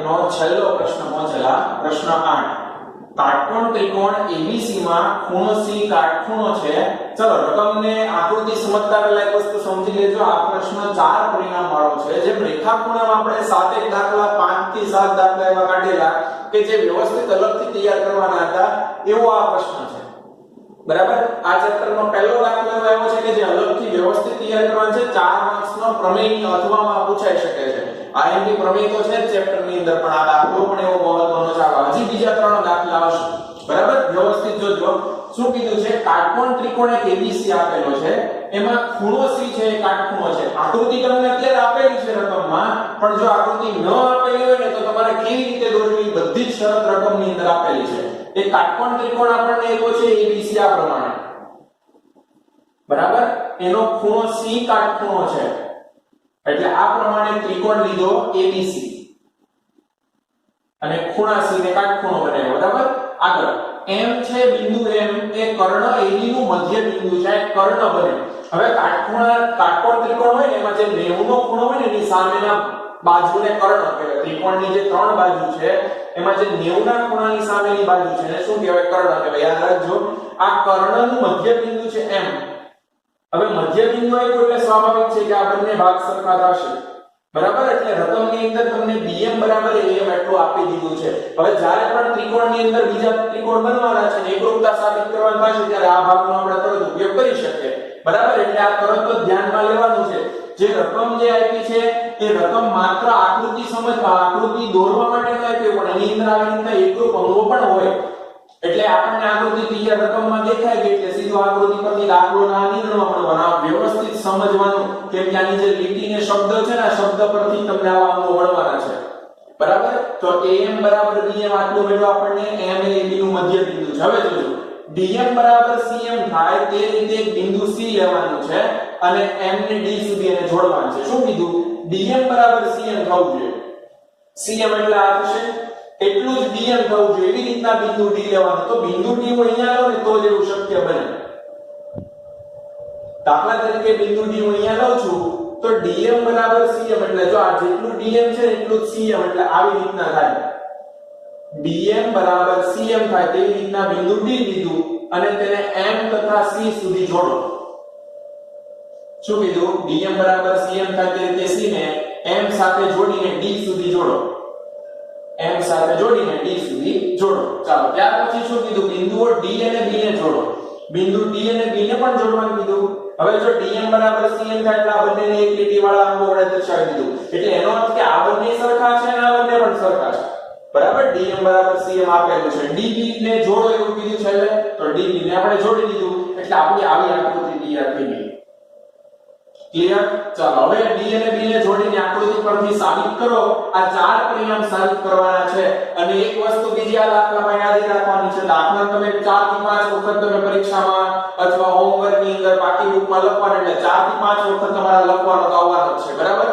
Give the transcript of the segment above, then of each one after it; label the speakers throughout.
Speaker 1: નો છેલ્લો પ્રશ્ન પહોંચેલા પ્રશ્ન 8 કાટકોણ ત્રિકોણ ABC માં ખૂણો C કાટખૂણો છે ચલો રકમને આકૃતિ સમજતા પહેલા એક વસ્તુ સમજી લેજો આ પ્રશ્ન 4 પરિણામ વાળો છે જે રેખાખૂણામાં આપણે 7 દાખલા 5 થી 7 દાખલા એવા કાઢેલા કે જે વ્યવસ્થિત અલગથી તૈયાર કરવાના હતા એવો આ પ્રશ્ન છે બરાબર આ ચેપ્ટરનો પહેલો દાખલો એવો છે કે જે અલગથી વ્યવસ્થિત તૈયાર કરવાનો છે 4 માર્ક્સનો પ્રમેય અથવામાં પૂછાઈ શકે છે આઈએમપી પ્રમેય તો છે ચેપ્ટરની અંદર પણ આ દાખલો પણ એવો મહત્વનો છે હજી બીજા 3 દાખલા આવશે બરાબર વ્યવસ્થિત જોજો શું કીધું છે કાટકોણ ત્રિકોણ એક ABC આપેલો છે એમાં ખૂણો C છે એ કાટખૂણો છે આકૃતિ તમને અત્યારે આપેલી છે રકમમાં પણ જો આકૃતિ ન આપેલી હોય ને તો તમારે કેવી રીતે દોરવી બધી જ શરત રકમની અંદર આપેલી છે એક કાટકોણ ત્રિકોણ આપણને એવો છે ABC આ પ્રમાણે બરાબર એનો ખૂણો C કાટખૂણો છે એટલે આ પ્રમાણે ત્રિકોણ લીધો ABC અને ખૂણા C ને કાટખૂણો બનાવ્યો બરાબર આગળ M છે બિંદુ M એ કર્ણ AB નું મધ્ય બિંદુ છે કર્ણ બને હવે કાટકોણ ત્રિકોણ હોય ને એમાં જે 90 નો ખૂણો હોય ને એની સામેના બાજુને કર્ણ કહેવાય ત્રિકોણની જે 3 બાજુ છે એમાં જે 90 ના ખૂણાની સામેની બાજુ છે એને શું કહેવાય કર્ણ કહેવાય યાદ રાખજો આ કર્ણનું મધ્ય બિંદુ છે M હવે મધ્ય બિંદુ આવ્યું એટલે સ્વાભાવિક છે કે આ બંને ભાગ સરખા થશે બરાબર એટલે રકમની અંદર તમને BM બરાબર AM એટલું આપી દીધું છે હવે જ્યારે પણ ત્રિકોણની અંદર બીજા ત્રિકોણ બનવાના છે એકરૂપતા સાબિત કરવાનું થશે ત્યારે આ ભાગનો આપણે તરત ઉપયોગ કરી શકીએ બરાબર એટલે આ તરત જ ધ્યાનમાં લેવાનું છે જે રકમ જે આપી છે એ રકમ માત્ર આકૃતિ સમજવા આકૃતિ દોરવા માટે ન આપી પણ એની અંદર આવી રીતના એકરૂપ અંગો પણ હોય એટલે આપણને આકૃતિ તૈયાર રકમમાં દેખાય કે એટલે સીધો આકૃતિ પરથી દાખલોના નિર્ણય મળવાના વ્યવસ્થિત સમજવાનું કેમ કે આની જે લીટીને શબ્દ છે ને આ શબ્દ પરથી તમને આવા અંગો મળવાના છે બરાબર તો AM બરાબર BM આટલું મેળવો આપણને M એ AB નું મધ્ય બિંદુ છે હવે જોજો DM બરાબર CM થાય તે રીતે એક બિંદુ C લેવાનું છે અને M ને D સુધી એને જોડવાનું છે શું કીધું DM બરાબર CM થવું જોઈએ CM એટલે આ થશે એટલું જ DM થવું જોઈએ એવી રીતના બિંદુ D લેવાનું તો બિંદુ D હું અહીંયા લો ને તો જ એવું શક્ય બને દાખલા તરીકે બિંદુ D હું અહીંયા લઉં છું તો DM બરાબર CM એટલે જો આ જેટલું DM છે એટલું જ CM એટલે આવી રીતના થાય DM બરાબર CM થાય તેવી રીતના બિંદુ D લીધું અને તેને M તથા C સુધી જોડો શું કીધું DM બરાબર CM થાય તે રીતે C ને M સાથે જોડીને D સુધી જોડો M સાથે જોડીને D સુધી જોડો ચાલો ત્યાર પછી શું કીધું બિંદુઓ D અને B ને જોડો બિંદુ D અને B ને પણ જોડવાનું કીધું હવે જો DM બરાબર CM થાય એટલે આ બંનેને એક લીટીવાળા અંગો વડે દર્શાવી દીધું એટલે એનો અર્થ કે આ બંને સરખા છે અને આ બંને પણ સરખા છે બરાબર DM બરાબર CM આપેલું છે DB ને જોડો એવું કીધું છે એટલે તો DB ને આપણે જોડી દીધું એટલે આપણી આવી આકૃતિ તૈયાર થઈ ગઈ ક્લિયર ચાલો હવે D અને B ને જોડીને આકૃતિ પરથી સાબિત કરો આ 4 પરિણામ સાબિત કરવાના છે અને એક વસ્તુ બીજી આ દાખલામાં યાદ રાખવાની છે દાખલા તમે 4 થી 5 વખત તમે પરીક્ષામાં અથવા હોમવર્ક ની અંદર પાકી બુકમાં લખવાનું એટલે 4 થી 5 વખત તમારે લખવાનો તો આવવાનો છે બરાબર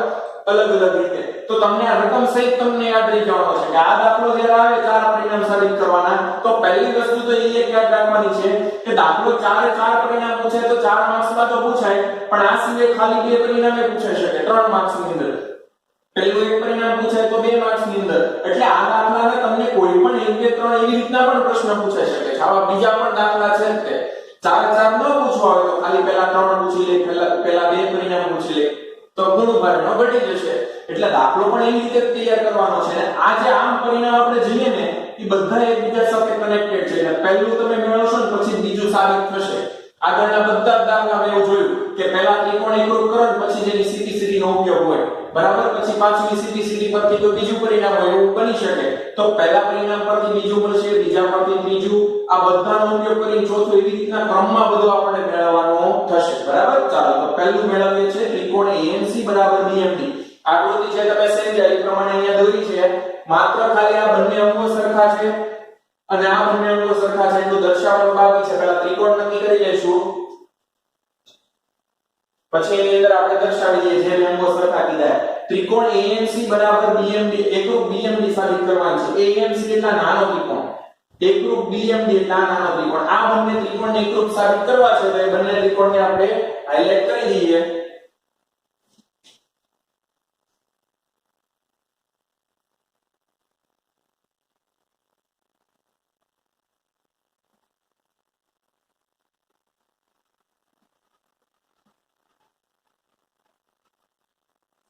Speaker 1: અલગ અલગ રીતે તો તમને આ રકમ સહિત તમને યાદ રહી જવાનો છે કે આ દાખલો જ્યારે આવે 4 પરિણામ સાબિત કરવાના તો પહેલી વસ્તુ તો એ એક યાદ રાખવાની છે કે દાખલો 4 પરિણામ પૂછાય તો 4 માર્ક્સમાં તો પૂછાય પણ આ સિવાય ખાલી 2 પરિણામે પૂછાઈ શકે 3 માર્ક્સની અંદર પહેલું એક પરિણામ પૂછાય તો 2 માર્ક્સની અંદર એટલે આ દાખલાને તમને કોઈ પણ 1 2 3 એવી રીતના પણ પ્રશ્ન પૂછાઈ શકે છે આવા બીજા પણ દાખલા છે કે 4 ન પૂછવા હોય તો ખાલી પહેલા 3 પૂછી લે પહેલા 2 પરિણામ પૂછી લે તો ઘણું ભારે ઘટી જશે એટલે દાખલો પણ એવી રીતે તૈયાર કરવાનો છે અને આ જે આમ પરિણામ આપણે જોઈએ ને એ બધા એકબીજા સાથે કનેક્ટેડ છે એટલે પહેલું તમે મેળવશો ને પછી બીજું સાબિત થશે આગળના બધા દાખલામાં એવું જોયું કે પહેલા ત્રિકોણ એકરૂપ કરો ને પછી જેની સીધી સીધીનો ઉપયોગ હોય બરાબર પછી પાછળની સીધી સીધી પરથી કોઈ બીજું પરિણામ હોય એવું બની શકે તો પહેલા પરિણામ પરથી બીજું મળશે બીજા પરથી ત્રીજું આ બધાનો ઉપયોગ કરીને ચોથું એવી રીતના ક્રમમાં બધું આપણે મેળવવાનું થશે બરાબર ચાલો તો પહેલું મેળવીએ છે ત્રિકોણ ANC બરાબર BMD આકૃતિ છે તમે સમજાય એ પ્રમાણે અહીંયા દોરી છે માત્ર ખાલી આ બંને અંગો સરખા છે અને આ બંને અંગો સરખા છે એટલું દર્શાવવાનું બાકી છે પહેલા ત્રિકોણ નક્કી કરી લઈશું પછી એની અંદર આપણે દર્શાવી દઈએ જે અંગો સરખા કીધા ત્રિકોણ ANC બરાબર BMD એકરૂપ BMD સાબિત કરવાનું છે ANC એટલા નાનો ત્રિકોણ એકરૂપ BMD એટલા નાનો ત્રિકોણ આ બંને ત્રિકોણને એકરૂપ સાબિત કરવા છે તો એ બંને ત્રિકોણને આપણે હાઇલાઇટ કરી દઈએ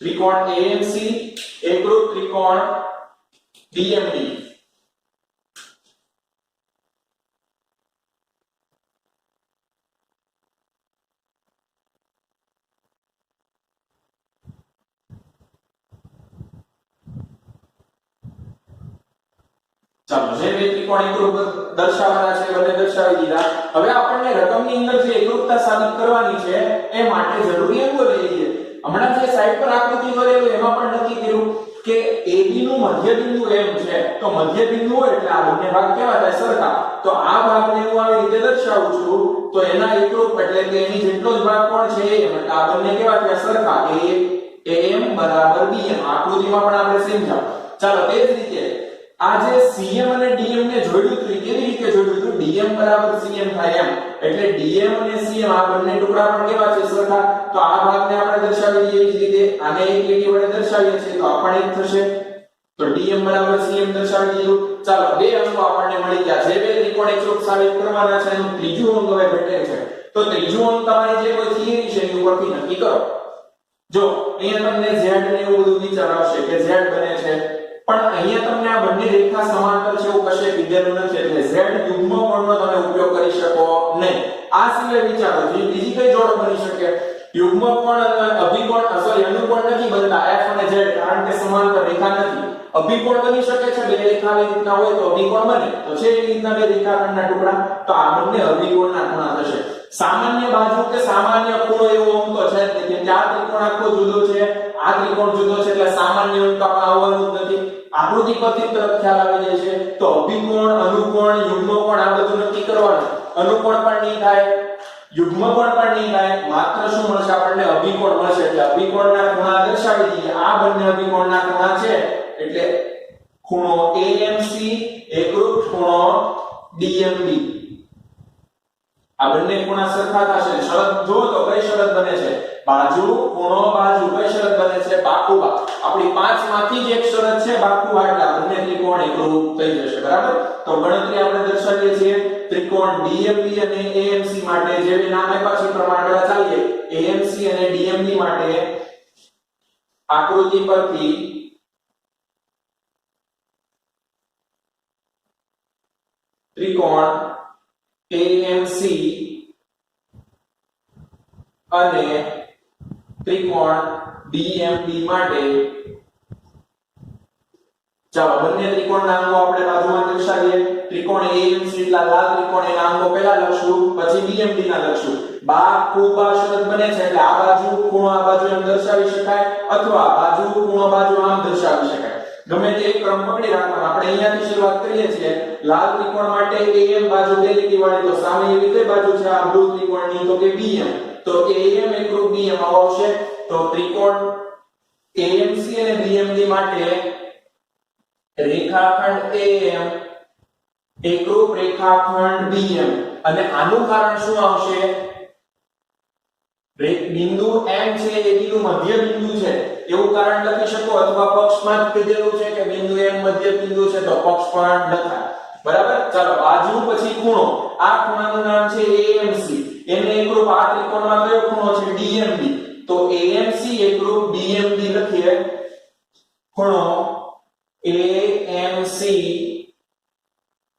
Speaker 1: ત્રિકોણ AMC એકરૂપ ત્રિકોણ DMD. ચાલો જે બે ત્રિકોણ એકરૂપ દર્શાવવાના છે બંને દર્શાવી દીધા. હવે આપણને રકમની અંદર જે એકરૂપતા સાબિત કરવાની છે એ માટે જરૂરી અંગો લઈ લઈએ. હમણાં જે સાઈડ પર આકૃતિ દોરેલું એમાં પણ નક્કી કર્યું કે AB નું મધ્ય બિંદુ M છે, તો મધ્ય બિંદુ હોય એટલે આ બંને ભાગ કેવા થાય? સરખા. તો આ ભાગને હું આવી રીતે દર્શાવું છું, તો એના એકરૂપ એટલે કે એની જેટલો જ ભાગ કોણ છે AM, એટલે આ બંને કેવા થયા? સરખા. AM બરાબર BM. આકૃતિમાં પણ આપણે સમજાવ. ચાલો તે જ રીતે આ જે CM અને DM ને જોડ્યું હતું કેવી રીતે જોડ્યું હતું? DM બરાબર CM થાય એમ. એટલે DM અને CM આ બંને ટુકડા પણ કેવા છે? સરખા. તો આ ભાગને આપણે દર્શાવી દઈએ એ જ રીતે આને એક લીટી વડે દર્શાવીએ છીએ તો આ પણ એક થશે. તો DM બરાબર CM દર્શાવી દીધું. ચાલો બે અંગો આપણને મળી ગયા. જે બે ત્રિકોણ એકરૂપ સાબિત કરવાના છે એનું ત્રીજું અંગ હવે ઘટે છે. તો ત્રીજું અંગ તમારી જે કોઈ થિયરી છે એની ઉપરથી નક્કી કરો. જો અહીંયા તમને z ને એવું બધું વિચાર આવશે કે z બને છે, પણ અહીંયા તમને આ બંને રેખા સમાંતર છે એવું કશે કીધેલું નથી, એટલે z યુગ્મ કોણનો તમે ઉપયોગ કરી શકો નહીં. આ સિવાય વિચારો જે બીજી કઈ જોડ બની શકે? યુગ્મ કોણ અને અભિકોણ, સોરી અનુકોણ નથી બનતા f અને z, કારણ કે સમાંતર રેખા નથી. અભિકોણ બની શકે છે, બે રેખા આવી રીતના હોય તો અભિકોણ બને. તો છે એ રીતના બે રેખાખંડના ટુકડા, તો આ બંને અભિકોણના ખૂણા થશે. સામાન્ય બાજુ કે સામાન્ય ખૂણો એવો અંક તો છે જ નહીં, કેમ કે આ ત્રિકોણ આખો જુદો છે, આ ત્રિકોણ જુદો છે, એટલે સામાન્ય અંક આવવાનું જ નથી. આકૃતિ પરથી તરત ખ્યાલ આવી જાય છે. તો અભિકોણ, અનુકોણ, યુગ્મકોણ આ બધું નક્કી કરવાનું. અનુકોણ પણ નહીં થાય, યુગ્મકોણ પણ નહીં થાય, માત્ર શું મળશે આપણને? અભિકોણ મળશે. એટલે અભિકોણના ખૂણા દર્શાવી દઈએ. આ બંને અભિકોણના ખૂણા છે, એટલે ખૂણો AMC એકરૂપ ખૂણો DMB. આ બંને ખૂણા સરખા થશે. શરત જુઓ તો કઈ શરત બને છે? બાજુ ખૂણો બાજુ. કઈ શરત બને છે? બાકુબા. આપણી 5 માંથી જ એક શરત છે બાકુબા, એટલે આ બંને ત્રિકોણ એકરૂપ થઈ જશે. બરાબર. તો ગણતરી આપણે દર્શાવીએ છીએ ત્રિકોણ DMB અને AMC માટે. જે નામ આપ્યા છે પ્રમાણે પહેલા ચાલીએ. AMC અને DMB માટે આકૃતિ પરથી ત્રિકોણ AMC અને ત્રિકોણ DMB માટે, ચાલો બંને ત્રિકોણના અંગો આપણે બાજુમાં દર્શાવીએ. ત્રિકોણ AMC એટલા લાલ ત્રિકોણ એના અંગો પહેલા લખશું, પછી DMB ના લખશું. બાકુબા શરત બને છે, એટલે આ બાજુ ખૂણો આ બાજુ એમ દર્શાવી શકાય, અથવા બાજુ ખૂણો બાજુ આમ દર્શાવી શકાય. ગમે તે એક ક્રમ પકડી રાખવાનો. આપણે અહીંયાથી શરૂઆત કરીએ છીએ. લાલ ત્રિકોણ માટે AM બાજુ બે લીટી વાળી, તો સામે એવી કઈ બાજુ છે? આ બ્લુ ત્રિકોણની, તો કે BM. તો AM એકરૂપ BM આવશે. તો ત્રિકોણ AMC અને DMB માટે રેખાખંડ AM એકરૂપ રેખાખંડ BM. અને આનું કારણ શું આવશે? બિંદુ M છે એ બીનું મધ્ય બિંદુ છે એવું કારણ લખી શકો, અથવા પક્ષમાં જ કીધેલું છે કે બિંદુ M મધ્ય બિંદુ છે તો પક્ષ પણ લખાય. બરાબર. ચાલો બાજુ પછી ખૂણો. આ ખૂણાનું નામ છે AMC. એને એકરૂપ આ ત્રિકોણમાં કયો ખૂણો છે? DMB. તો AMC એકરૂપ DMB લખીએ. ખૂણો AMC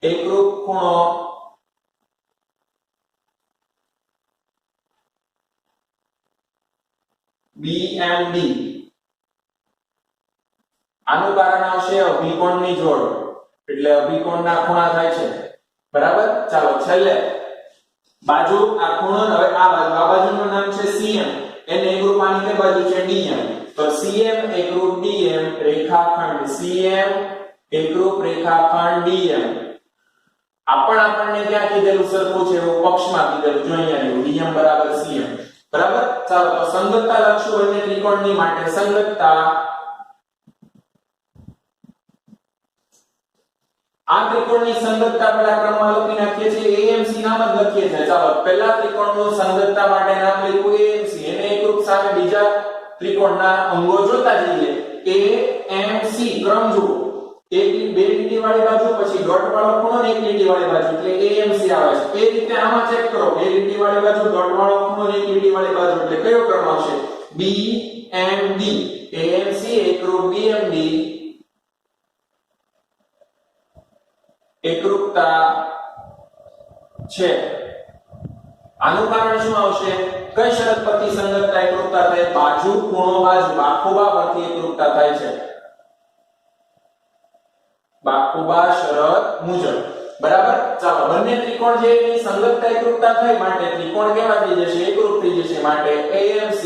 Speaker 1: એકરૂપ ખૂણો BMB. આનું કારણ આવશે અભિકોણની જોડ, એટલે અભિકોણના ખૂણા થાય છે. બરાબર. ચાલો છેલ્લે બાજુ આ ખૂણો. હવે આ બાજુનું નામ છે CM. એને એકરૂપ આની કઈ બાજુ છે? DM. તો CM એકરૂપ DM રેખાખંડ CM એકરૂપ રેખાખંડ DM. આપણને ક્યાં કીધેલું સરખું છે? એવું પક્ષમાં કીધેલું. જો અહીંયા DM બરાબર CM. બરાબર. ચાલો તો સંગતતા લખશું બંને ત્રિકોણની માટે. સંગતતા આ ત્રિકોણની સંગતતા પહેલા ક્રમમાં લખી નાખીએ છીએ. AMC નામ જ લખીએ છીએ. ચાલો પહેલા ત્રિકોણનું સંગતતા માટે નામ લખ્યું AMC. એને એકરૂપ સામે બીજા ત્રિકોણના અંગો જોતા જઈએ. AMC ક્રમ જુઓ. એક બે લીટી વાળી બાજુ, પછી ડોટ વાળો ખૂણો ને એક લીટી વાળી બાજુ, એટલે AMC આવે છે. એ રીતે આમાં ચેક કરો. બે લીટી વાળી બાજુ, ડોટ વાળો ખૂણો ને એક લીટી વાળી બાજુ, એટલે કયો ક્રમ આવશે? BMC. AMC એકરૂપ BMD એકરૂપતા છે। આનું કારણ શું આવશે? કઈ શરત પરથી સંગતતા એકરૂપતા થાય? બાજુ ખૂણો બાજુ બાખુબા પરથી એકરૂપતા થાય છે, બાખુબા શરત મુજબ। બરાબર। ચાલો બંને ત્રિકોણ જે એની સંગતતા એકરૂપતા થાય માટે ત્રિકોણ કેવા થઈ જશે? એકરૂપ થઈ જશે। માટે AMC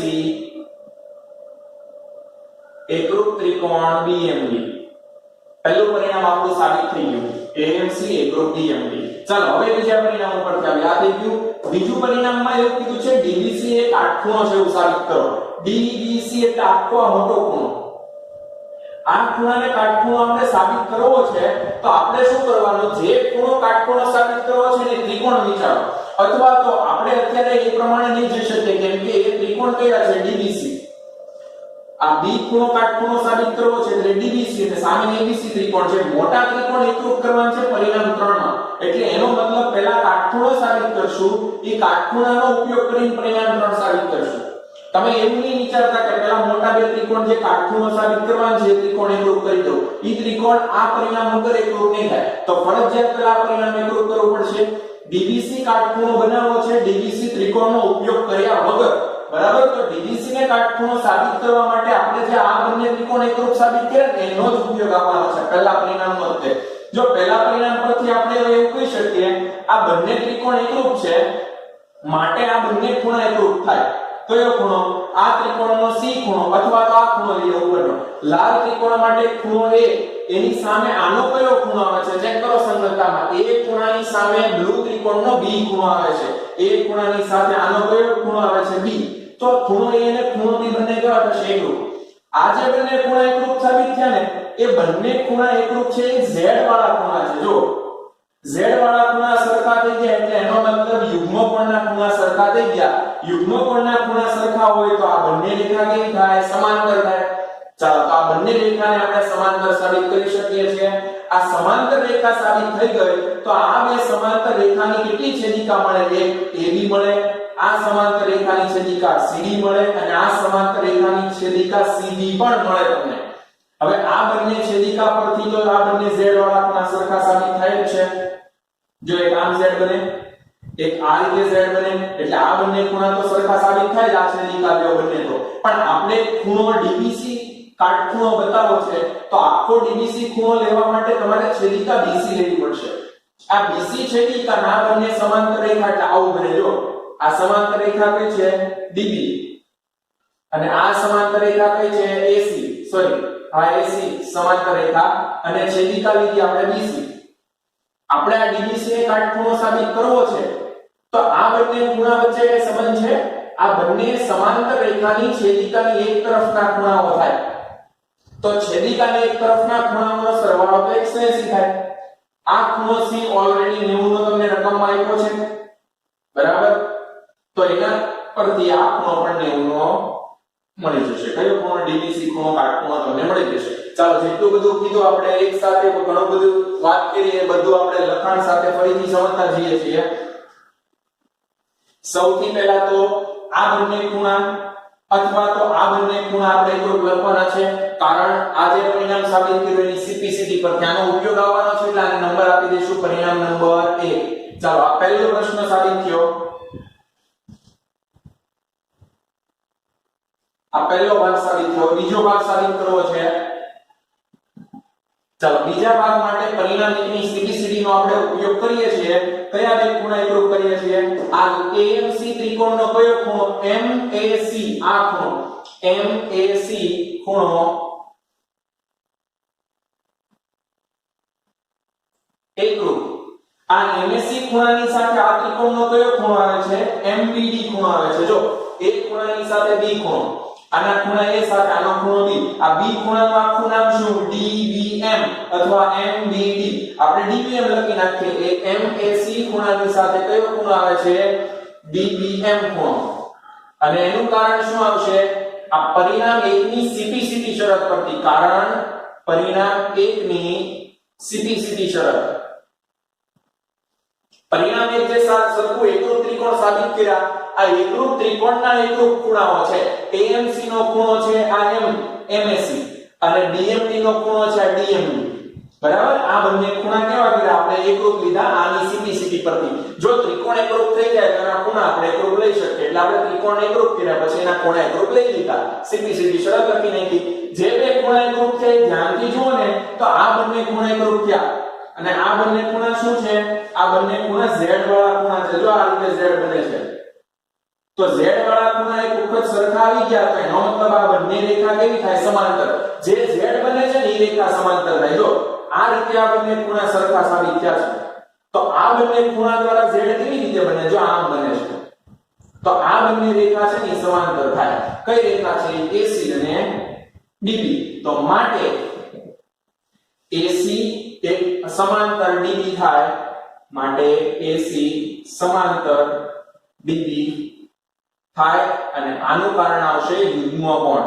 Speaker 1: એકરૂપ ત્રિકોણ BMD। પહેલું પરિણામ આપણું સાબિત થઈ ગયું, AMC એકરૂપ BMD। ચાલો હવે બીજા પરિણામ ઉપર ચાલો આ થઈ ગયું। બીજું પરિણામમાં એવું કીધું છે DBC એક કાટખૂણો છે એવું સાબિત કરો। DBC એટલે આખો આ મોટો ખૂણો, આ ખૂણાને કાટખૂણો આપણે સાબિત કરવો છે તો આપણે શું કરવાનું? જે ખૂણો કાટખૂણો સાબિત કરવો છે ને ત્રિકોણ વિચારો, અથવા તો આપણે અત્યારે એ પ્રમાણે નહીં જઈ શકીએ કેમ કે એ ત્રિકોણ કયા છે? DBC। આ બી ખૂણો કાટખૂણો સાબિત કરવો છે એટલે DBC એટલે સામે ABC ત્રિકોણ છે। મોટા ત્રિકોણ એકરૂપ કરવાનું છે પરિણામ 3 માં, એટલે એનો મતલબ પહેલા કાટખૂણો સાબિત કરશું, એ કાટખૂણાનો ઉપયોગ કરીને પરિણામ 3 સાબિત કરશું। તમે એવું નહીં વિચારતા કે પહેલા મોટા બે ત્રિકોણ જે કાટખૂણો સાબિત કરવાના છે ત્રિકોણ એકરૂપ કરી દો, ઈ ત્રિકોણ આ પરિણામ વગર એકરૂપ નહીં થાય, તો ફરજિયાત પહેલા આ પરિણામ એકરૂપ કરવું પડશે। DBC કાટખૂણો બનાવવો છે DBC ત્રિકોણનો ઉપયોગ કર્યા વગર। બરાબર। તો DBC ને કાટખૂણો સાબિત કરવા માટે આપણે જે આ બંને ત્રિકોણ એકરૂપ સાબિત કર્યા ને એનો જ ઉપયોગ આપવાનો છે પહેલા પરિણામ વખતે। જો પહેલા પરિણામ પરથી આપણે એવું કહી શકીએ આ બંને ત્રિકોણ એકરૂપ છે માટે આ બંને ખૂણા એકરૂપ થાય। કયો ખૂણો? આ ત્રિકોણનો C ખૂણો અથવા તો આ ખૂણો લઈએ ઉપરનો। લાલ ત્રિકોણ માટે ખૂણો A, એની સામે આનો કયો ખૂણો આવે છે? ચેક કરો સંગતતામાં। A ખૂણાની સામે બ્લુ ત્રિકોણનો B ખૂણો આવે છે, A ખૂણાની સાથે આનો કયો ખૂણો આવે છે? B। તો ખૂણો A અને ખૂણો B બંને કેવા થશે? એકરૂપ। આ જે બંને ખૂણા એકરૂપ સાબિત થયા ને એ બંને ખૂણા એકરૂપ છે, એ Z વાળા ખૂણા છે। જો Z વાળા ખૂણા સરખા થઈ ગયા એટલે એનો મતલબ યુગ્મકોણના ખૂણા સરખા થઈ ગયા। યુગ્મકોણના ખૂણા સરખા હોય તો આ બંને રેખા કેવી થાય? સમાંતર થાય। ચાલો તો આ બંને રેખાને આપણે સમાંતર સાબિત કરી શકીએ છીએ। આ સમાંતર રેખા સાબિત થઈ ગઈ તો આ બે સમાંતર રેખાની કેટલી છેદિકા મળે? એક AB મળે, આ સમાંતર રેખાની છેદિકા CD મળે અને આ સમાંતર રેખાની છેદિકા CD પણ મળે તમને। હવે આ બંને છેદિકા પરથી તો આ બંને Z વાળા ખૂણા સરખા સાબિત થાય જ છે। જો એક આમ Z બને, એક આ રીતે Z બને, એટલે આ બંને ખૂણા તો સરખા સાબિત થાય જ આ છેદિકા બે બંને તો। પણ આપણે ખૂણો DBC કાટખૂણો બતાવો છે તો આખો DBC ખૂણો લેવા માટે તમારે છેદિકા BC લેવી પડશે। આ BC છેદિકા ના બંને સમાંતર રેખા એટલે આવું બને। જો આ સમાંતર રેખા કઈ છે? DB, અને આ સમાંતર રેખા કઈ છે? AC, સોરી આ AC સમાંતર રેખા અને છેદિકા લીધી આપણે BC। આપણે આ DBC ને કાટખૂણો સાબિત કરવો છે તો આ બંને ખૂણા વચ્ચે કઈ સંબંધ છે? આ બંને સમાંતર રેખાની છેદિકાની એક તરફના ખૂણાઓ થાય, તો છેદિકાની એક તરફના ખૂણાઓનો સરવાળો તો 180 થાય। આ ખૂણો C ઓલરેડી 90 નો તમને રકમમાં આપ્યો છે, બરાબર। તો એના પરથી આ ખૂણો પણ 90 નો મળી જશે। કયો ખૂણો? DBC ખૂણો કાટખૂણો તમને મળી જશે। ચાલો જેટલું બધું કીધું આપણે એક સાથે ઘણું બધું વાત કરી એ બધું આપણે લખાણ સાથે ફરીથી સમજતા જઈએ છીએ। સૌથી પહેલા તો આ બંને ખૂણા અથવા તો આ બંને ખૂણા આપણે એકરૂપ લખવાના છે, કારણ આ જે પરિણામ સાબિત કર્યું એની CPCT પર આનો ઉપયોગ આવવાનો છે એટલે આને નંબર આપી દઈશું પરિણામ નંબર 1। ચાલો આ પહેલો પ્રશ્ન સાબિત થયો, આ પહેલો ભાગ સાબિત થયો। બીજો ભાગ સાબિત કરવો છે। ચાલો બીજા ભાગ માટે પરિણામ 1 ની CPCT નો આપણે ઉપયોગ કરીએ છીએ। કયા બે ખૂણા એકરૂપ કરીએ છીએ? આ AMC ત્રિકોણનો કયો ખૂણો? MAC, આ ખૂણો MAC ખૂણો એકરૂપ। આ MAC ખૂણાની સાથે આ ત્રિકોણનો કયો ખૂણો આવે છે? MBD ખૂણો આવે છે। જો એક ખૂણાની સાથે B ખૂણો, આના ખૂણા A સાથે આનો ખૂણો B, આ B ખૂણાનું આખું નામ શું? DBM અથવા MBD। આપણે DBM લખી નાખીએ। એ MAC ખૂણાની સાથે કયો ખૂણો આવે છે? DBM ખૂણો। અને એનું કારણ શું આવશે? આ પરિણામ 1 ની CPCT શરત પરથી, કારણ પરિણામ 1 ની CPCT શરત। પરિણામ 1 જે સરખું એકરૂપ ત્રિકોણ સાબિત કર્યા, આ એકરૂપ ત્રિકોણના એકરૂપ ખૂણાઓ છે. AMC નો ખૂણો છે આ MAC અને DMD નો ખૂણો છે આ DMD. બરાબર, આ બંને ખૂણા કેવા કીધા આપણે એકરૂપ લીધા આની સિમ્પ્લિસિટી પરથી. જો ત્રિકોણ એકરૂપ થઈ જાય તો એના ખૂણા આપણે એકરૂપ લઈ શકીએ, એટલે આપણે ત્રિકોણ એકરૂપ કર્યા પછી એના ખૂણા એકરૂપ લઈ લીધા, સિમ્પ્લિસિટી શરત લખી નાખી. જે બે ખૂણા એકરૂપ છે ધ્યાનથી જુઓ ને તો આ બંને ખૂણા એકરૂપ થયા અને આ બંને ખૂણા શું છે? આ બંને ખૂણા z વાળા ખૂણા છે. જો આ રીતે z બને છે તો z વાળા ખૂણા એક વખત સરખા આવી ગયા તો એનો મતલબ આ બંને રેખા કેવી થાય? સમાંતર. જે z બને છે ને એ રેખા સમાંતર થાય. જો આ રીતે આ બંને ખૂણા સરખા સાબિત થયા છે તો આ બંને ખૂણા દ્વારા z કેવી રીતે બને? જો આમ બને છે તો આ બંને રેખા છે ને સમાંતર થાય. કઈ રેખા છે? AC અને DB. તો માટે AC એક સમાંતર DB થાય, માટે AC સમાંતર DB થાય અને આનું કારણ આવશે યુગ્મ કોણ.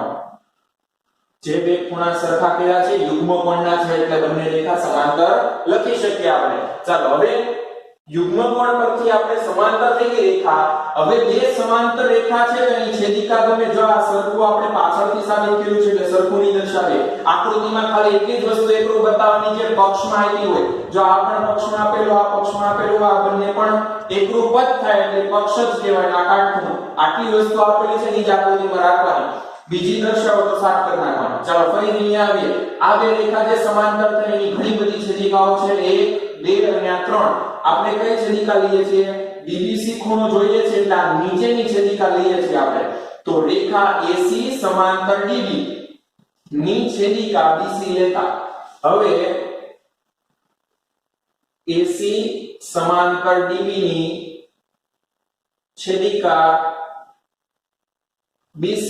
Speaker 1: જે બે ખૂણા સરખા કર્યા છે યુગ્મ કોણના છે એટલે બંને રેખા સમાંતર લખી શકીએ આપણે. ચાલો હવે યુગ્મ કોણ પરથી આપણે સમાંતર થઈ ગઈ રેખા. હવે બે સમાંતર રેખા છે તેની છેદિકા ગમે. જો આ સરખું આપણે પાછળથી સાબિત કર્યું છે એટલે સરખું ની દર્શાવીએ. આકૃતિમાં ખાલી એટલી જ વસ્તુ એકરૂપ બતાવવાની છે પક્ષમાં આપી હોય. જો આ પણ પક્ષમાં આપેલું, આ પક્ષમાં આપેલું, આ બંને પણ એકરૂપ જ થાય એટલે પક્ષ જ કહેવાય. આ કાટખૂણો આટલી વસ્તુ આપેલી છે નીચે આકૃતિમાં રાખવાની. બીજી દર્શાવો તો સાફ કરી નાખવાનું. ચાલો ફરી અહીંયા આવીએ. આ બે રેખા જે સમાંતર થાય એની ઘણી બધી છેદિકાઓ છે, 1 2 અને આ 3. આપણે કઈ છેદિકા લઈએ છીએ? DBC ખૂણો જોઈએ છે એટલે આ નીચેની છેદિકા લઈએ છીએ આપણે. તો રેખા AC સમાંતર DB ની છેદિકા BC લેતા હવે AC સમાંતર DB ની છેદિકા BC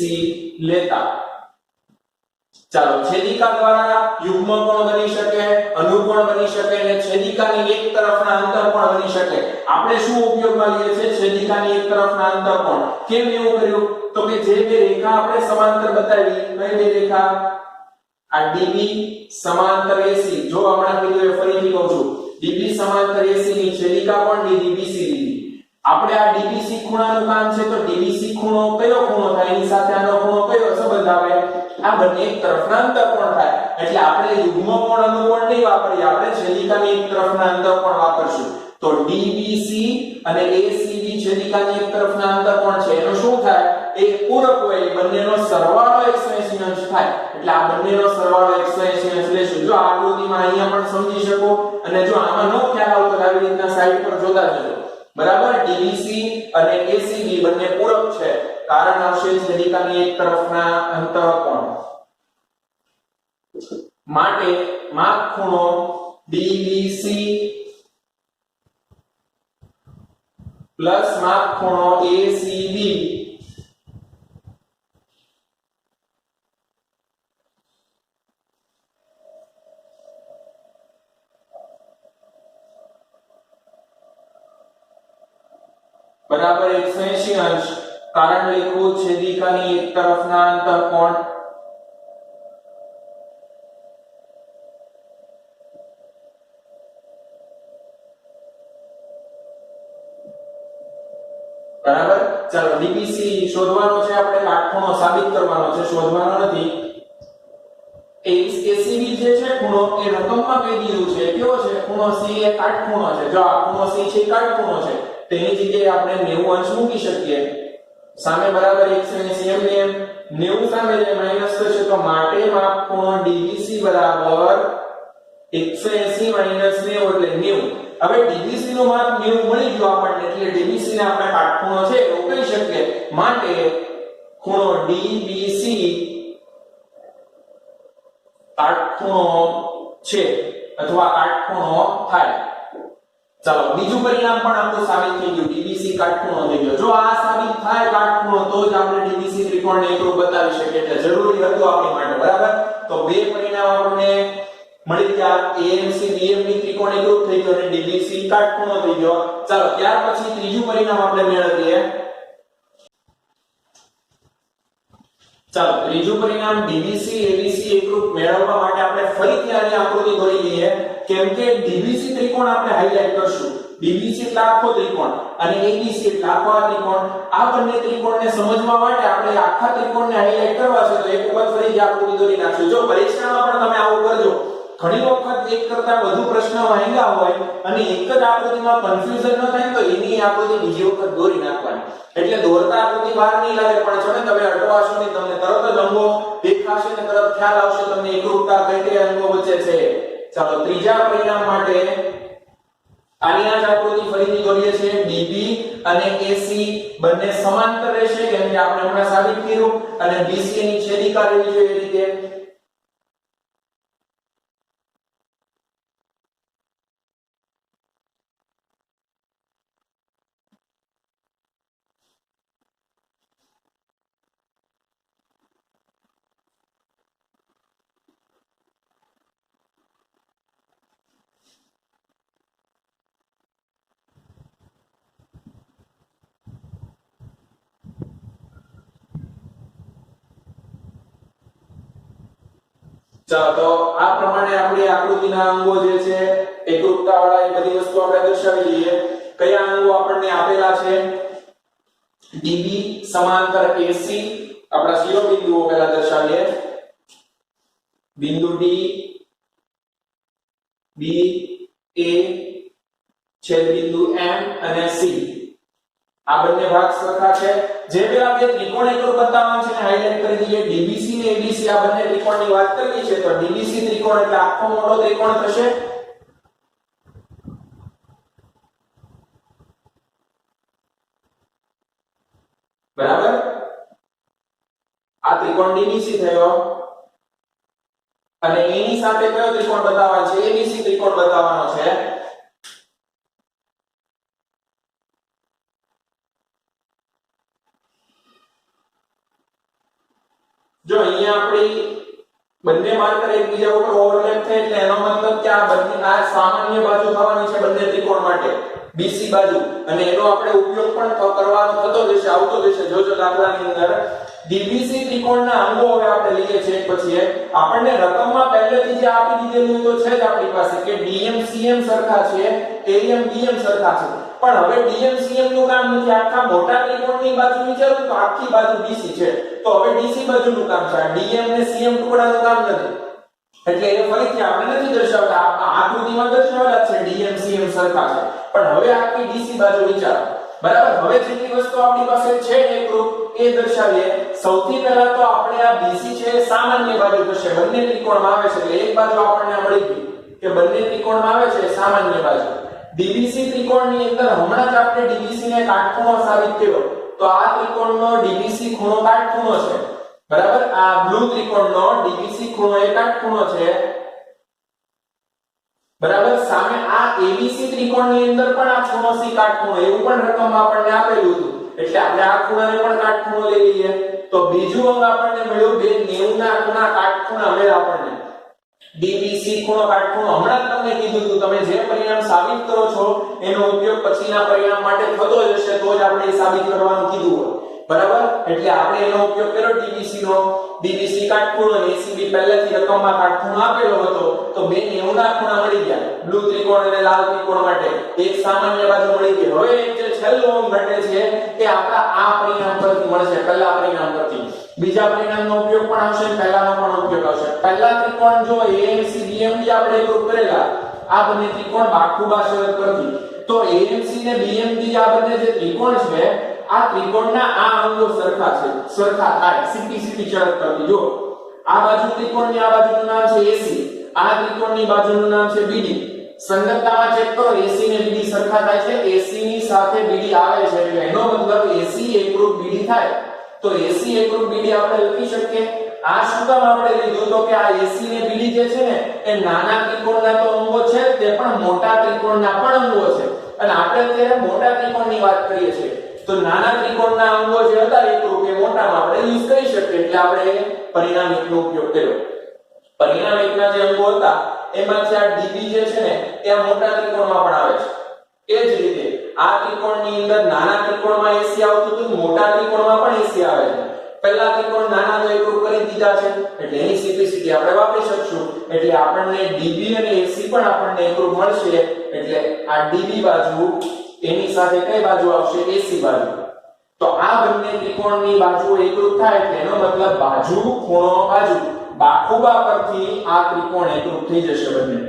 Speaker 1: લેતા ચાલો છેદિકા દ્વારા યુગ્મ કોણ બની શકે, અનુકોણ બની શકે અને છેદિકાની એક તરફના અંતરકોણ બની શકે. આપણે શું ઉપયોગમાં લઈએ છીએ? છેદિકાની એક તરફના અંતરકોણ. કેમ એવું કર્યું? તો કે જે બે રેખા આપણે સમાંતર બતાવી, કઈ બે રેખા? આ DB સમાંતર AC. જો હમણાં કીધું એ ફરીથી કહું છું, DB સમાંતર AC ની છેદિકા પણ લીધી, BC લીધી. આપણે આ DBC ખૂણાનું કામ છે તો DBC ખૂણો કયો ખૂણો થાય? એની સાથે આનો ખૂણો કયો સંબંધ આવે? આ બંને એક તરફના અંતરકોણ થાય. એટલે આપણે યુગ્મ કોણ અનુકોણ નહીં વાપરીએ, આપણે છેદિકાની એક તરફના અંતરકોણ વાપરશું. તો DBC અને ACB છેદિકાની એક તરફના અંતરકોણ છે એનો શું થાય? એ પૂરક હોય, બંનેનો સરવાળો 180 અંશ થાય. એટલે આ બંનેનો સરવાળો 180 અંશ લેશું. જો આકૃતિમાં અહીંયા પણ સમજી શકો અને જો આમાં નો ખ્યાલ આવતો તો આવી રીતના સાઈડ પર જોતા જજો. બરાબર, DBC અને ACB બંને પૂરક છે, કારણ આવશે છેદિકાની એક તરફના અંતરકોણ. માટે માપ ખૂણો DBC પ્લસ માપ ખૂણો ACB બરાબર 180 અંશ. કારણ લખવું છેદિકાની એક તરફના અંતરકોણ બરાબર. ચાલો DBC શોધવાનો છે આપણે, કાટખૂણો સાબિત કરવાનો છે, શોધવાનો નથી. ACB જે છે ખૂણો એ રકમમાં કહી દીધું છે. કેવો છે ખૂણો? C એ કાટખૂણો છે. જો આ ખૂણો C છે કાટખૂણો છે તેની જગ્યાએ આપણે 90 અંશ મૂકી શકીએ. સામે બરાબર 180 એમ 90 સામે જે માઈનસ થશે તો માટે માપ ખૂણો DBC બરાબર 180 માઈનસ 90 એટલે 90. હવે DBC નું માપ 90 મળી ગયું આપણને એટલે DBC ને આપણે કાટખૂણો છે એવું કહી શકીએ. માટે ખૂણો DBC કાટખૂણો છે અથવા કાટખૂણો થાય. ચાલો બીજું પરિણામ પણ આપણું સાબિત થઈ ગયું, DBC કાટખૂણો થઈ ગયો. જો આ સાબિત થાય કાટખૂણો તો જ આપણે DBC ત્રિકોણને એકરૂપ બતાવી શકીએ, એટલે જરૂરી હતું આપણી માટે. બરાબર, તો બે પરિણામ આપણને મળી ગયા. AMC BMD ત્રિકોણ એકરૂપ થઈ ગયો અને DBC કાટખૂણો થઈ ગયો. ચાલો ત્યાર પછી ત્રીજું પરિણામ આપણે મેળવીએ. ચાલો ત્રીજું પરિણામ DBC ABC એકરૂપ મેળવવા માટે આપણે ફરીથી આની આકૃતિ દોરી લઈએ. કેમ કે DBC ત્રિકોણ આપણે હાઇલાઇટ કરશું. DBC એટલે આખો ત્રિકોણ અને ABC એટલે આખો આ ત્રિકોણ. આ બંને ત્રિકોણને સમજવા માટે આપણે આખા ત્રિકોણને હાઈલાઈટ કરવા છે તો એક વખત ફરીથી આકૃતિ દોરી નાખશું. જો પરીક્ષામાં પણ તમે આવું કરજો. ઘણી વખત એક કરતા વધુ પ્રશ્ન માંગ્યા હોય અને એક જ આકૃતિમાં કન્ફ્યુઝન ન થાય તો એની આકૃતિ બીજી વખત દોરી નાખવાની. એટલે દોરતા આકૃતિ વાર નહીં લાગે પણ છે ને તમે અટવાશો નહીં, તમને તરત જ અંગો દેખાશે ને તરત ખ્યાલ આવશે તમને એકરૂપતા કઈ કઈ અંગો વચ્ચે છે. ચાલો ત્રીજા પરિણામ માટે આની આ જ આકૃતિ ફરીથી દોરીએ છીએ. DB અને AC બંને સમાંતર રહેશે કેમ કે આપણે હમણાં સાબિત કર્યું અને BC ની છેદિકા રહેવી જોઈએ એ રીતે. ચાલો તો આ પ્રમાણે આપણી આકૃતિના અંગો જે છે એકરૂપતા વાળા એ બધી વસ્તુ આપણે દર્શાવી લઈએ. કયા અંગો આપણને આપેલા છે? DB સમાંતર AC. આપણા શિરોબિંદુઓ પહેલા દર્શાવીએ. બિંદુ D, B, A, છેદબિંદુ M અને C. આ બંને ભાગ સરખા છે. જે પેલા બે ત્રિકોણ એકરૂપ બતાવવાનું છે ને હાઈલાઈટ કરી દઈએ. DBC ને ABC આ બંને ત્રિકોણની વાત કરવી છે તો DBC ત્રિકોણ એટલે આખો મોટો ત્રિકોણ થશે. બરાબર. આ ત્રિકોણ DBC થયો અને એની સાથે કયો ત્રિકોણ બતાવવાનો છે? ABC ત્રિકોણ બતાવવાનો છે. જો અહીંયા આપણી બંને માર્કર એકબીજા ઉપર ઓવરલેપ થાય એટલે એનો મતલબ કે આ બંને આ સામાન્ય બાજુ થવાની છે બંને ત્રિકોણ માટે BC બાજુ અને એનો આપણે ઉપયોગ પણ કરવાનો થતો જશે, આવતો જશે. જોજો દાખલાની અંદર DBC ત્રિકોણના અંગો હવે આપણે લઈએ છીએ પછી આપણને રકમમાં પહેલેથી જે આપી દીધેલું તો છે જ આપણી પાસે કે DM CM સરખા છે, AM BM સરખા છે. પણ હવે DM CM નું કામ નથી. આખા મોટા ત્રિકોણની બાજુ વિચારો તો આખી બાજુ BC છે તો હવે DC બાજુનું કામ છે. DM ને CM ટુકડાનું કામ નથી. એટલે એ ફરીથી આપણે નથી દર્શાવતા. આ આકૃતિમાં દર્શાવેલા છે DM CM સરખા છે પણ હવે આખી DC બાજુ વિચારો. બરાબર. હવે જેટલી વસ્તુ આપણી પાસે છે એકરૂપ એ દર્શાવીએ. સૌથી પહેલા તો આપણે આ BC છે સામાન્ય બાજુ થશે. બંને ત્રિકોણમાં આવે છે એટલે એક બાજુ આપણને મળી ગઈ કે બંને ત્રિકોણમાં આવે છે સામાન્ય બાજુ. DBC ત્રિકોણની અંદર હમણાં જ આપણે DBC ને કાટખૂણો સાબિત કર્યો તો આ ત્રિકોણનો DBC ખૂણો કાટખૂણો છે. બરાબર. આ બ્લુ ત્રિકોણનો DBC ખૂણો એ કાટખૂણો છે. બરાબર. સામે આ ABC ત્રિકોણની અંદર પણ આ ખૂણો C કાટખૂણો એવું પણ રકમમાં આપણને આપેલું હતું એટલે આપણે આ ખૂણાને પણ કાટખૂણો લઈ લઈએ. તો બીજું અંગ આપણને મળ્યું બે 90 ના ખૂણા કાટખૂણા મળ્યા આપણને. DBC ખૂણો કાટખૂણો હમણાં જ તમને કીધું હતું તમે જે પરિણામ સાબિત કરો છો એનો ઉપયોગ પછીના પરિણામ માટે થતો જ હશે તો જ આપણે સાબિત કરવાનું કીધું હોય. બરાબર. એટલે આપણે એનો ઉપયોગ કર્યો DBC નો. DBC કાટખૂણો અને ACB પહેલેથી રકમમાં કાટખૂણો આપેલો હતો તો બે 90 ના ખૂણા મળી ગયા બ્લુ ત્રિકોણ અને લાલ ત્રિકોણ માટે. એક સામાન્ય બાજુ મળી ગઈ. હવે એક જે છેલ્લું અંગ ઘટે છે એ આપણા આ પરિણામ પરથી મળશે. પહેલા પરિણામ પરથી બીજા પરિણામનો ઉપયોગ પણ આવશે પહેલાનો પણ ઉપયોગ આવશે. પહેલા ત્રિકોણ જો AMC BMD આપણે એકરૂપ કરેલા આ બંને ત્રિકોણ બાખુબા શરત પરથી તો AMC ને BMD આ બંને જે ત્રિકોણ છે આ ત્રિકોણના આ અંગો સરખા છે, સરખા થાય સીધી શરત પરથી. જો આ બાજુ ત્રિકોણની આ બાજુનું નામ છે AC, આ ત્રિકોણની બાજુનું નામ છે BD. સંગતતામાં ચેક કરો AC ને BD સરખા થાય છે. AC ની સાથે BD આવે છે એટલે એનો મતલબ AC એકરૂપ BD થાય. તો AC એકરૂપ BD આપણે લખી શકીએ. આ શું કામ આપણે લીધું તો કે આ AC ને BD જે છે ને એ નાના ત્રિકોણના તો અંગો છે તે પણ મોટા ત્રિકોણના પણ અંગો છે અને આપણે અત્યારે મોટા ત્રિકોણની વાત કરીએ છીએ તો નાના ત્રિકોણના અંગો જે હતા એકરૂપ એ મોટામાં આપણે યુઝ કરી શકીએ એટલે આપણે પરિણામ એકનો ઉપયોગ કર્યો. પરિણામ એકના જે અંગો હતા એમાંથી આ DB જે છે ને એ મોટા ત્રિકોણમાં પણ આવે છે. એ જ રીતે આ ત્રિકોણની અંદર નાના ત્રિકોણમાં AC આવતું હતું મોટા ત્રિકોણમાં પણ AC આવે છે. પહેલા ત્રિકોણ નાના તો એકરૂપ કરી દીધા છે એટલે એની સિમ્પ્લિસિટી આપણે વાપરી શકશું એટલે આપણને DB અને AC પણ આપણને એકરૂપ મળશે એટલે આ DB બાજુ એની સાથે કઈ બાજુ આવશે AC બાજુ તો આ બંને ત્રિકોણની બાજુઓ એકરૂપ થાય એટલે એનો મતલબ બાજુ ખૂણો બાજુ બાખુબા પરથી આ ત્રિકોણ એકરૂપ થઈ જશે બંને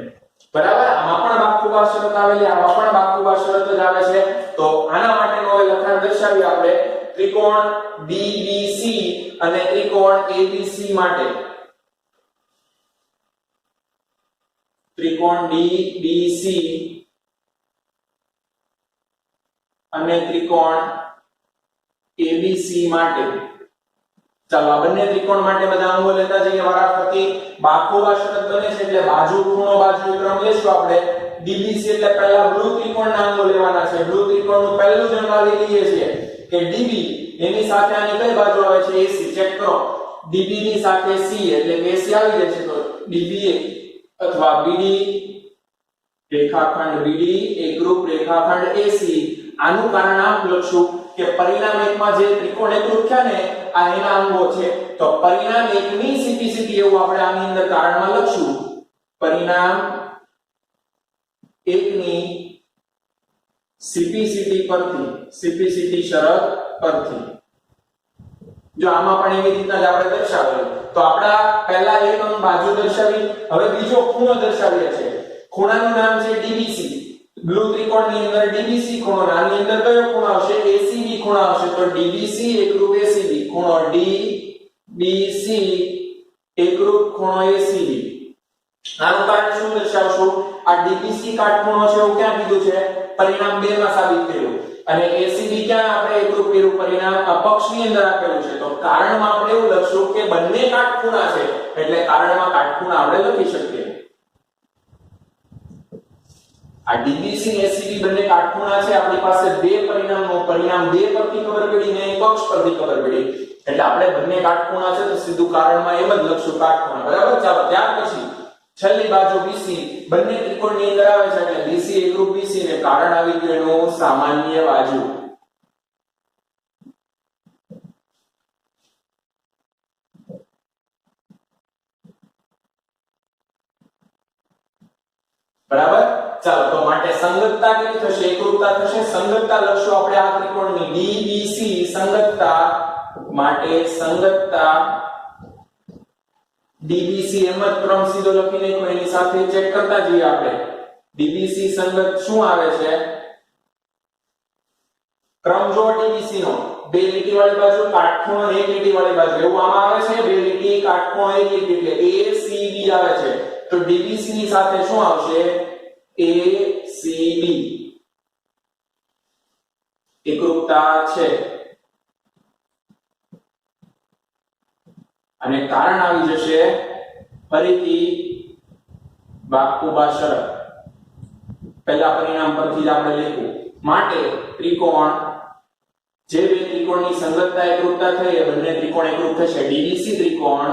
Speaker 1: બરાબર આમાં પણ બાખુબા શરત આવેલી આમાં પણ બાખુબા શરત જ આવે છે તો આના માટેનું હવે લખાણ દર્શાવી આપણે ત્રિકોણ DBC અને ત્રિકોણ ABC માટે ત્રિકોણ DBC અને ત્રિકોણ ABC માટે ચાલો આ બંને ત્રિકોણ માટે બધા અંગો લેતા જઈએ વારાફરતી બાખુબા શરત બને છે એટલે બાજુ ખૂણો બાજુ ક્રમ લેશું આપણે DBC એટલે પહેલા બ્લુ ત્રિકોણના અંગો લેવાના છે બ્લુ ત્રિકોણનું પહેલું જ અંગ આવી લઈએ છીએ કે DB એની સાથે આની કઈ બાજુ આવે છે AC ચેક કરો DB ની સાથે C એટલે કે AC આવી જશે તો DBA અથવા BD રેખાખંડ BD એકરૂપ રેખાખંડ AC આનું કારણ આમ લખશું કે પરિણામ એકમાં જે ત્રિકોણ એકરૂપ થયા ને આ એના અંગો છે તો પરિણામ એકની સિમ્પ્લિસિટી એવું આપણે આની અંદર કારણમાં લખશું પરિણામ એકની સિમ્પ્લિસિટી શરત પરથી જો આમાં પણ એવી રીતના જ આપણે દર્શાવેલું તો આપડા પહેલા એક અંગ બાજુ દર્શાવી હવે બીજો ખૂણો દર્શાવીએ છે ખૂણાનું નામ છે DBC બ્લુ ત્રિકોણની અંદર DBC ખૂણો આની અંદર કયો ખૂણો આવશે ACB ખૂણો આવશે તો DBC એકરૂપ ACB ખૂણો DBC એકરૂપ ખૂણો ACB આનું કારણ શું દર્શાવશું આ DBC કાટખૂણો છે એવું ક્યાં કીધું છે પરિણામ 2 માં સાબિત કર્યું અને ACB ક્યાં આપણે એકરૂપ કર્યું પરિણામ અપક્ષની અંદર આપેલું છે તો કારણમાં આપણે એવું લખશું કે બંને કાટખૂણા છે એટલે કારણમાં કાટખૂણા આપણે લખી શકીએ આ DBC અને ACB બંને કાટખૂણા છે આપણી પાસે બે પરિણામનો પરિણામ 2 પરથી ખબર પડી ને પક્ષ પરથી ખબર પડી એટલે આપણે બંને કાટખૂણા છે તો સીધું કારણમાં એમ જ લખશું કાટખૂણા બરાબર ચાલો ત્યાર પછી છેલ્લી બાજુ BC બંને ત્રિકોણની અંદર આવે છે એટલે BC એકરૂપ BC ને કારણ આવી ગયું એનું સામાન્ય બાજુ બરાબર ચાલો તો માટે સંગતતા કેવી થશે એકરૂપતા થશે સંગતતા લખશું આપણે આ ત્રિકોણની DBC સંગતતા માટે સંગતતા DBC એમ જ ક્રમ સીધો લખી નાખ્યો એની સાથે ચેક કરતા જઈએ આપણે DBC સંગત શું આવે છે ક્રમ જો DBC નો બે લીટી વાળી બાજુ કાટખૂણો એક લીટી વાળી બાજુ એવું આમાં આવે છે બે લીટી કાટખૂણો એક લીટી એટલે ACB આવે છે તો DBC ની સાથે શું આવશે ACB એકરૂપતા છે અને કારણ આવી જશે ફરીથી બાખુબા શરત પહેલા પરિણામ પરથી જ આપણે લખવું માટે ત્રિકોણ જે બે ત્રિકોણની સંગતતા એકરૂપતા થઈ એ બંને ત્રિકોણ એકરૂપ થશે DBC ત્રિકોણ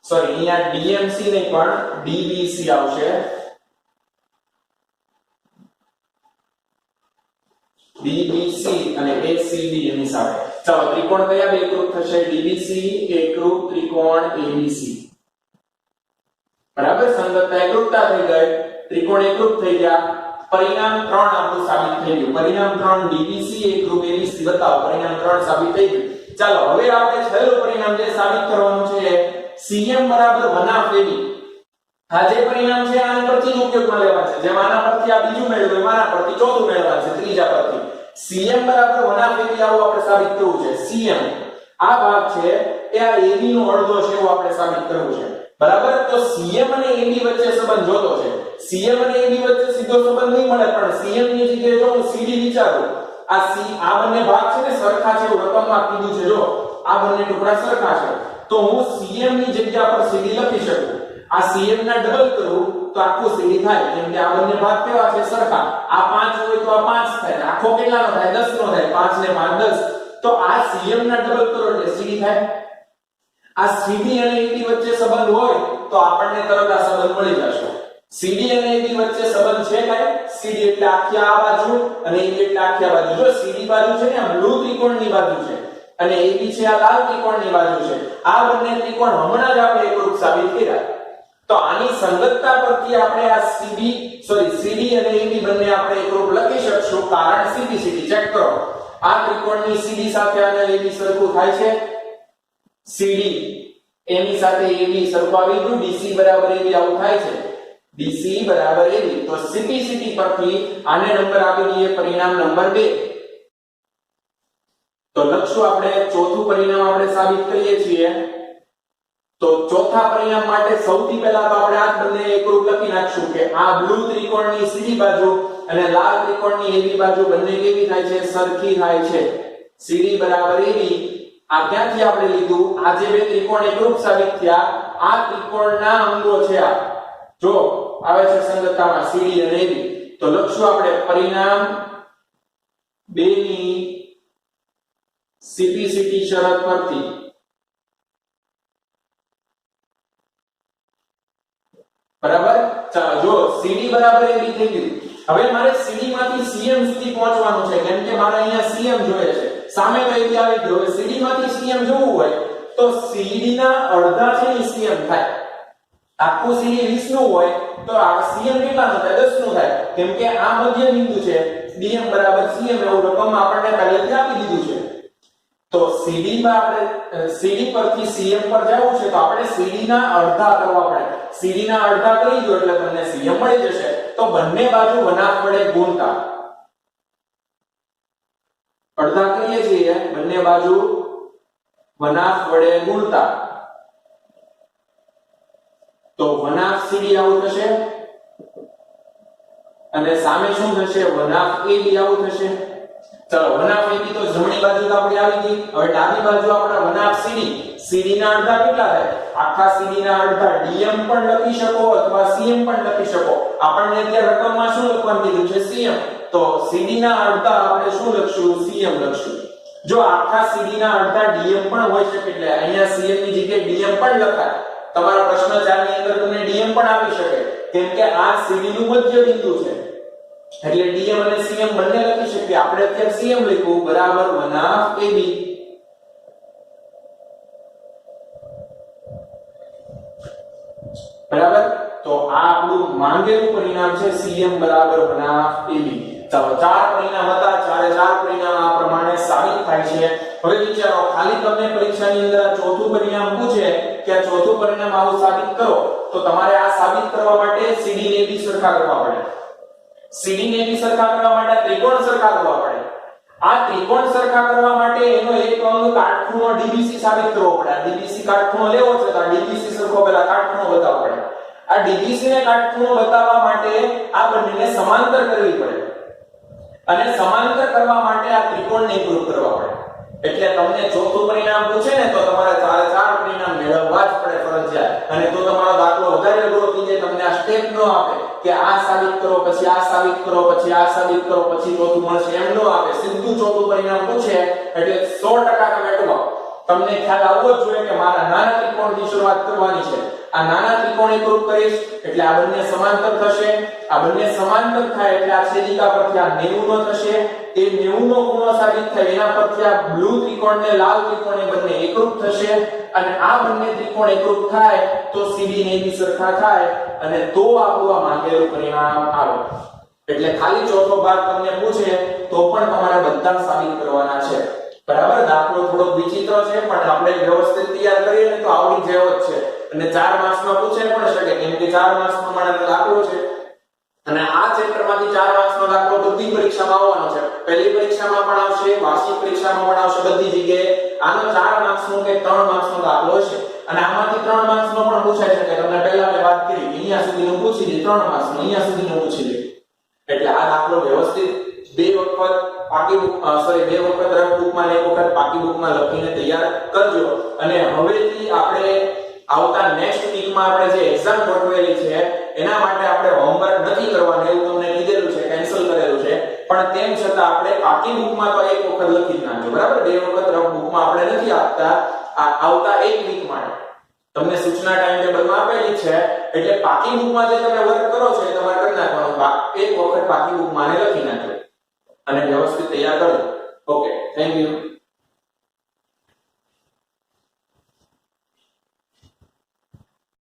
Speaker 1: સોરી અહીંયા DMC નહીં પણ DBC આવશે DBC અને ACB એની સાથે ચાલો ત્રિકોણ કયા બે એકરૂપ થશે DBC એકરૂપ ત્રિકોણ ABC બરાબર સંગતતા એકરૂપતા થઈ ગઈ ત્રિકોણ એકરૂપ થઈ ગયા પરિણામ 3 આપણું સાબિત થઈ ગયું પરિણામ 3 DBC એકરૂપ ABC બતાવો પરિણામ 3 સાબિત થઈ ગયું ચાલો હવે આપણે છેલ્લું પરિણામ જે સાબિત કરવાનું છે CM બરાબર 1/2 AB આ જે પરિણામ છે આના પરથી જ ઉપયોગમાં લેવા છે જેમ આના પરથી આ બીજું મેળવ્યું આના પરથી ચોથું મેળવવા છે ત્રીજા પરથી CM બરાબર 1/2 AB આવું આપણે સાબિત કરવું છે CM આ ભાગ છે એ આ AB નો અડધો છે એવું આપણે સાબિત કરવું છે બરાબર તો CM અને AB વચ્ચે સંબંધ જોતો છે CM અને AB વચ્ચે સીધો સંબંધ નહીં મળે પણ CM ની જગ્યાએ જો હું CD વિચારું આ બંને ભાગ છે ને સરખા છે એવું રકમમાં કીધું છે જો આ બંને ટુકડા સરખા છે તો હું CM ની જગ્યા પર CD લખી શકું આ CM ના ડબલ કરું તો આખું CD થાય કેમ કે આ બંને ભાગ કેવા છે સરખા આ 5 હોય તો આ 5 થાય આખો કેટલાનો થાય 10 નો થાય 5 ને 5 10 તો આ CM ના ડબલ કરો એટલે CD થાય આ CD અને AD વચ્ચે સંબંધ હોય તો આપણને તરત આ સંબંધ મળી જશે CD અને AB વચ્ચે સંબંધ છે કાઈ? CD એટલે આખી આ બાજુ અને AB એટલે આખી આ બાજુ. જો CD બાજુ છે ને આ બ્લુ ત્રિકોણની બાજુ છે અને AB છે આ લાલ ત્રિકોણની બાજુ છે. આ બંને ત્રિકોણ હમણાં જ આપણે એકરૂપ સાબિત કર્યા. તો આની સંગતતા પરથી આપણે આ CD અને AB બંને આપણે એકરૂપ લખી શકશું. કારણ CPCT ચેક કરો. આ ત્રિકોણની CD સાથે અને AB સરખું થાય છે. CD એની સાથે AB સરખું આવી ગયું. DC બરાબર AB આવું થાય છે. DC બરાબર AB. તો CPCT પરથી આને નંબર આપી દઈએ પરિણામ નંબર 2. તો લખશું આપણે ચોથું પરિણામ આપણે સાબિત કરીએ છીએ. તો ચોથા પરિણામ માટે સૌથી પહેલા તો આપણે આ બંને એકરૂપ લખી નાખશું કે આ બ્લુ ત્રિકોણની CD બાજુ અને લાલ ત્રિકોણની AB બાજુ બંને કેવી થાય છે? સરખી થાય છે. CD બરાબર AB. આ ક્યાંથી આપણે લીધું? આ જે બે ત્રિકોણ એકરૂપ સાબિત થયા આ ત્રિકોણના અંગો છે. આ જો આવે છે સંગતતામાં CD અને AB. તો લખશું આપણે પરિણામ 2 ની CPCT શરત પરથી બરાબર. ચાલો જો CD બરાબર AB થઈ ગયું. હવે મારે CD માંથી CM સુધી પહોંચવાનું છે કેમ કે મારે અહીંયા CM જોઈએ છે. સામે તો AB આવી ગયો. હવે CD માંથી CM જોવું હોય તો CD ના અડધા છે ને CM થાય. આખું CD 20 નું હોય તો આ CM કેટલાનું થાય? 10 નું થાય કેમ કે આ મધ્ય બિંદુ છે. DM બરાબર CM એવું રકમ આપણને પહેલેથી આપી દીધું છે. તો CD માં આપણે CD પરથી CM પર જવું છે તો આપણે CD ના અડધા કરવા પડે. CD ના અડધા કરી દો એટલે તમને CM મળી જશે. તો બંને બાજુ વનાફ વડે ગુણતા અડધા કરીએ છીએ બંને બાજુ વનાફ વડે ગુણતા તો વનાફ CD આવું થશે અને સામે શું થશે? વનાફ AB આવું થશે. ચલો વનાફ AB તો જમણી બાજુ તો આપણી આવી ગઈ. હવે ડાબી બાજુ આપણા વનાફ CD ના અડધા કેટલા થાય? આખા CD ના અડધા DM પણ લખી શકો અથવા CM પણ લખી શકો. આપણને અત્યારે રકમમાં શું લખવાનું કીધું છે? CM. તો CD ના અડધા આપણે શું લખશું? CM લખશું. જો આખા CD ના અડધા DM પણ હોઈ શકે એટલે અહીંયા CM ની જગ્યાએ DM પણ લખાય. તમારા પ્રશ્ન 4 ની અંદર તમને DM પણ આપી શકે કેમ કે આ CD નું મધ્ય બિંદુ છે એટલે DM અને CM બંને લખી શકીએ. આપણે અત્યારે CM લખ્યું બરાબર વનાફ AB. બરાબર. તો આ આપણું માંગેલું પરિણામ છે CM બરાબર વનાફ AB. ચાલો 4 પરિણામ હતા. 4 પરિણામ આ પ્રમાણે સાબિત થાય છે. હવે વિચારો ખાલી તમને પરીક્ષાની અંદર આ ચોથું પરિણામ પૂછે કે આ ચોથું પરિણામ આવું સાબિત કરો તો તમારે આ સાબિત કરવા માટે CD ને AB સરખા કરવા પડે. CD ને AB સરખા કરવા માટે ત્રિકોણ સરખા કરવા પડે. આ ત્રિકોણ સરખા કરવા માટે એનો એક અંગ કાટખૂણો DBC સાબિત કરવો પડે. આ DBC કાટખૂણો લેવો છે તો આ DBC સરખો પહેલા કાટખૂણો બતાવવો પડે. આ DBC ને કાટખૂણો બતાવવા માટે આ બંનેને સમાંતર કરવી પડે અને સમાંતર કરવા માટે આ ત્રિકોણને એકરૂપ કરવા પડે. એટલે તમને ચોથું પરિણામ પૂછે ને તો તમારે 4 પરિણામ મેળવવા જ પડે ફરજિયાત. અને તો તમારો દાખલો વધારે અઘરો થઈ જાય. તમને આ સ્ટેપ નો આપે કે આ સાબિત કરો પછી આ સાબિત કરો પછી આ સાબિત કરો પછી ચોથું મળશે એમ નો આપે. સીધું ચોથું પરિણામ પૂછે એટલે 100% તમે ટકો. તમને ખ્યાલ આવવો જ જોઈએ કે મારા નાના ત્રિકોણથી શરૂઆત કરવાની છે. આ નાના ત્રિકોણ એકરૂપ કરીશ એટલે આ બંને સમાંતર થશે. આ બંને સમાંતર થાય એટલે આ છેદિકા પરથી આ 90 નો થશે. એ 90 નો ખૂણો સાબિત થાય એના પરથી આ બ્લુ ત્રિકોણ ને લાલ ત્રિકોણ એ બંને એકરૂપ થશે અને આ બંને ત્રિકોણ એકરૂપ થાય તો CD ને AB સરખા થાય અને તો આપણું આ માંગેલું પરિણામ આવે. એટલે ખાલી ચોથો ભાગ તમને પૂછે તો પણ તમારે બધા સાબિત કરવાના છે. બરાબર. દાખલો થોડો વિચિત્ર છે પણ આપણે વ્યવસ્થિત તૈયાર કરીએ ને તો આવડી જેવો જ છે અને 4 માર્ક્સમાં પૂછે પણ શકે કેમ કે 4 માર્ક્સ પ્રમાણે દાખલો છે અને આ ચેપ્ટરમાંથી 4 માર્ક્સનો દાખલો બધી પરીક્ષામાં આવવાનો છે. પહેલી પરીક્ષામાં પણ આવશે, વાર્ષિક પરીક્ષામાં પણ આવશે, બધી જગ્યાએ આનો 4 માર્ક્સનો કે 3 માર્ક્સનો દાખલો હશે અને આમાંથી 3 માર્ક્સનો પણ પૂછાઈ શકે. તમને પહેલા મેં વાત કરી અહીંયા સુધીનું પૂછી દે 3 માર્ક્સનો અહીંયા સુધીનું પૂછી લે એટલે આ દાખલો વ્યવસ્થિત બે વખત રફ બુકમાં ને એક વખત પાકી બુકમાં લખીને તૈયાર કરજો. અને હવેથી આપણે આવતા નેક્સ્ટ વીકમાં આપણે જે એક્ઝામ ગોઠવેલી છે એના માટે આપણે હોમવર્ક નથી કરવાનું એવું તમને કીધેલું છે, કેન્સલ કરેલું છે. પણ તેમ છતાં આપણે પાકી બુકમાં તો એક વખત લખી જ નાખજો. બરાબર. બે વખત રફ બુકમાં આપણે નથી આપતા. આ આવતા એક વીક માટે તમને સૂચના ટાઈમ ટેબલમાં આપેલી છે એટલે પાકી બુકમાં જે તમે વર્ક કરો છો એ તમારે કરી નાખવાનું. એક વખત પાકી બુકમાં લખી નાખજો અને વ્યવસ્થિત તૈયાર કરો. Okay, thank you.